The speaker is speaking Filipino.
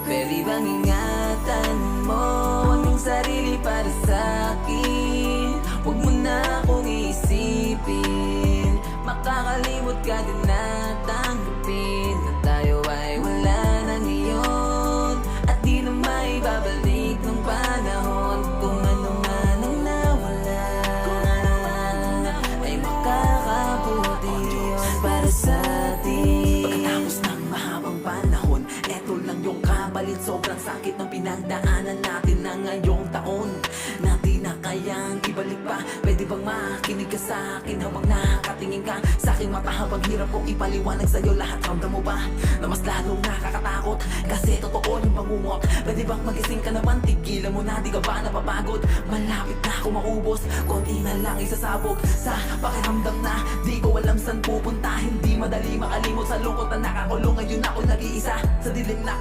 Pwede bang ingatan mo ang iyong sarili para sa'kin? Huwag mo na akong iisipin, makakalimot ka din na tanggapin na tayo ay wala na ngayon, at di na maibabalik ng panahon. Kung ano man ang nawala ay makakabuti yun para sa atin. Pagkatapos ng mahabang panahon, eto lang yung kapalit. Sobrang sakit ng pinagdaanan natin na ngayong taon na di na kayang ibalik pa. Pwede bang makinig ka sa akin habang nakatingin ka sa aking mata, habang hirap kong ipaliwanag sa'yo lahat? Ramdam mo ba na mas lalong nakakatakot kasi totoo yung bangungot? Pwede bang magising ka naman, tigilan mo na, di ka ba napapagod? Malapit na ako maubos, konti na lang isasabog sa pakiramdam na di ko alam saan pupunta. Hindi madali makalimot sa lungkot na nakakulong. Ngayon ako nag-iisa sa dilim na